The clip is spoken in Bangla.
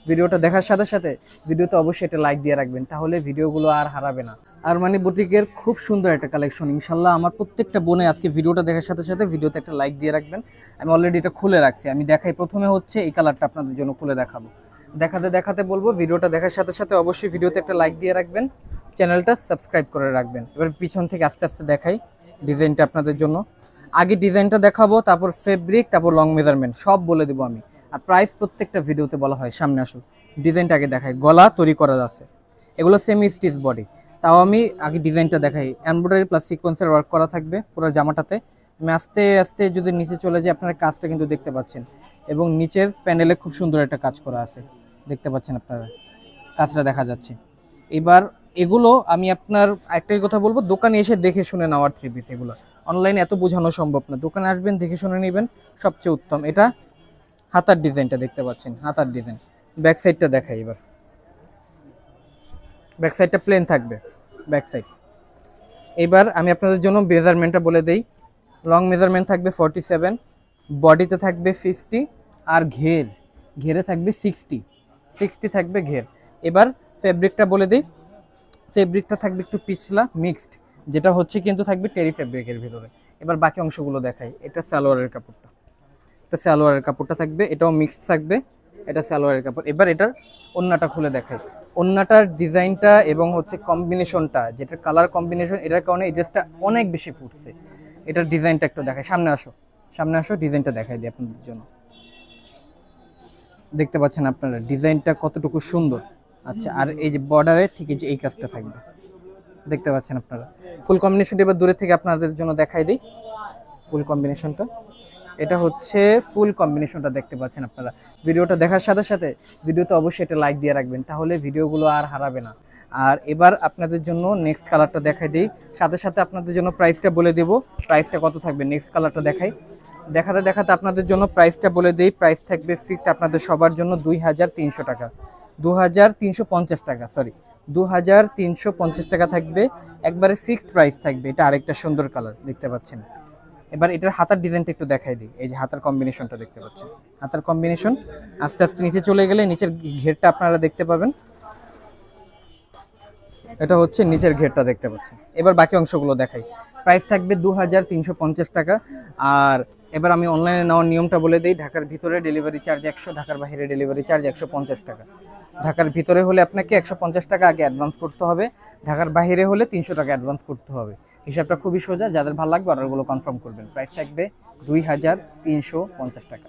ভিডিওটা দেখার সাথে সাথে ভিডিওতে অবশ্যই একটা লাইক দিয়ে রাখবেন, তাহলে ভিডিওগুলো আর হারাবে না। আরমানি বুটিকের খুব সুন্দর একটা কালেকশন ইনশাল্লাহ। আমার প্রত্যেকটা বোনে আজকে ভিডিওটা দেখার সাথে সাথে ভিডিওতে একটা লাইক দিয়ে রাখবেন। আমি অলরেডি এটা খুলে রাখছি, আমি দেখাই। প্রথমে হচ্ছে এই কালারটা আপনাদের জন্য খুলে দেখাবো। দেখাতে দেখাতে বলবো, ভিডিওটা দেখার সাথে সাথে অবশ্যই ভিডিওতে একটা লাইক দিয়ে রাখবেন, চ্যানেলটা সাবস্ক্রাইব করে রাখবেন। এবার পিছন থেকে আস্তে আস্তে দেখাই ডিজাইনটা আপনাদের জন্য। আগে ডিজাইনটা দেখাবো, তারপর ফেব্রিক, তারপর লং মেজারমেন্ট সব বলে দেবো আমি। আর প্রাইস প্রত্যেকটা ভিডিওতে বলা হয়। সামনে আসুন, ডিজাইনটা আগে দেখাই। গলা তৈরি করা আছে, এগুলো সেমি স্টিচ বডি। তাও আমি আগে ডিজাইনটা দেখাই। এমব্রয়ডারি প্লাস সিকোয়েন্সের ওয়ার্ক করা থাকবে পুরো জামাটাতে। আমি আস্তে আস্তে যদি নিচে চলে যাই, আপনারা কাজটা কিন্তু দেখতে পাচ্ছেন, এবং নিচের প্যানেলে খুব সুন্দর একটা কাজ করা আছে, দেখতে পাচ্ছেন আপনারা, কাজটা দেখা যাচ্ছে। এবার এগুলো আমি আপনার একটাই কথা বলবো, দোকানে এসে দেখে শুনে নেওয়ার থ্রি পিস। এগুলো অনলাইনে এত বোঝানো সম্ভব না, দোকানে আসবেন দেখে শুনে নেবেন, সবচেয়ে উত্তম। এটা হাতার ডিজাইনটা দেখতে পাচ্ছেন, হাতার ডিজাইন। ব্যাক সাইডটা দেখাই এবার। ব্যাক সাইডটা প্লেন থাকবে, ব্যাক সাইড। এবার আমি আপনাদের জন্য মেজারমেন্টটা বলে দেই। লং মেজারমেন্ট থাকবে 47, বডিতে থাকবে 50, আর ঘেরে থাকবে 60 থাকবে ঘের। এবার ফেব্রিকটা বলে দিই। ফেব্রিকটা থাকবে একটু পিছলা মিক্সড, যেটা হচ্ছে কিন্তু থাকবে টেরি ফেব্রিকের ভিতরে। এবার বাকি অংশগুলো দেখাই। এটা সালোয়ারের কাপড়টা, এটা সালোয়ারের কাপড়টা থাকবে, এটাও মিক্সড থাকবে, এটা সালোয়ারের কাপড়। এবার এটার ওন্নাটা খুলে দেখাই। ওন্নাটার ডিজাইনটা এবং হচ্ছে কম্বিনেশনটা, যেটা কালার কম্বিনেশন, এটার কারণে এই ড্রেসটা অনেক বেশি ফুটছে। এটার ডিজাইনটা একটু দেখাই। সামনে আসো, সামনে আসো, ডিজাইনটা দেখাই দিই আপনাদের জন্য। দেখতে পাচ্ছেন আপনারা ডিজাইনটা কতটুকু সুন্দর। আচ্ছা, আর এই যে বর্ডারে ঠিক এই কাজটা থাকবে, দেখতে পাচ্ছেন আপনারা। ফুল কম্বিনেশনটা এবার দূরে থেকে আপনাদের জন্য দেখাই দিই। ফুল কম্বিনেশনটা, এটা হচ্ছে ফুল কম্বিনেশনটা, দেখতে পাচ্ছেন আপনারা। ভিডিওটা দেখার সাথে সাথে ভিডিওতে অবশ্যই একটা লাইক দিয়ে রাখবেন, তাহলে ভিডিওগুলো আর হারাবে না। আর এবার আপনাদের জন্য নেক্সট কালারটা দেখাই দিই, সাথে সাথে আপনাদের জন্য প্রাইসটা বলে দেব, প্রাইসটা কত থাকবে। নেক্সট কালারটা দেখাই। দেখাতে দেখাতে আপনাদের জন্য প্রাইসটা বলে দিই। প্রাইস থাকবে ফিক্সড আপনাদের সবার জন্য 2350 টাকা, 2350 টাকা, সরি 2350 টাকা থাকবে, একবারে ফিক্সড প্রাইস থাকবে। এটা আরেকটা সুন্দর কালার, দেখতে পাচ্ছেন। এবার এটার হাতার ডিজাইনটা একটু দেখাই দিই। এই যে হাতার কম্বিনেশনটা দেখতে পাচ্ছেন, হাতার কম্বিনেশন। আস্তে আস্তে নিচে চলে গেলে নিচের ঘেরটা আপনারা দেখতে পাবেন। এটা হচ্ছে নিচের ঘেরটা, দেখতে পাচ্ছেন। এবার বাকি অংশগুলো দেখাই। প্রাইস থাকবে 2350 টাকা। আর এবার আমি অনলাইনে নেওয়ার নিয়মটা বলে দিই। ঢাকার ভিতরে ডেলিভারি চার্জ 100, ঢাকার বাইরে ডেলিভারি চার্জ 150 টাকা। ঢাকার ভিতরে হলে আপনাকে 150 টাকা আগে অ্যাডভান্স করতে হবে, ঢাকার বাইরে হলে 300 টাকা অ্যাডভান্স করতে হবে। হিসাবটা খুবই সোজা, যাদের ভালো লাগবে অর্ডারগুলো কনফার্ম করবেন। প্রাইস থাকবে 2350 টাকা।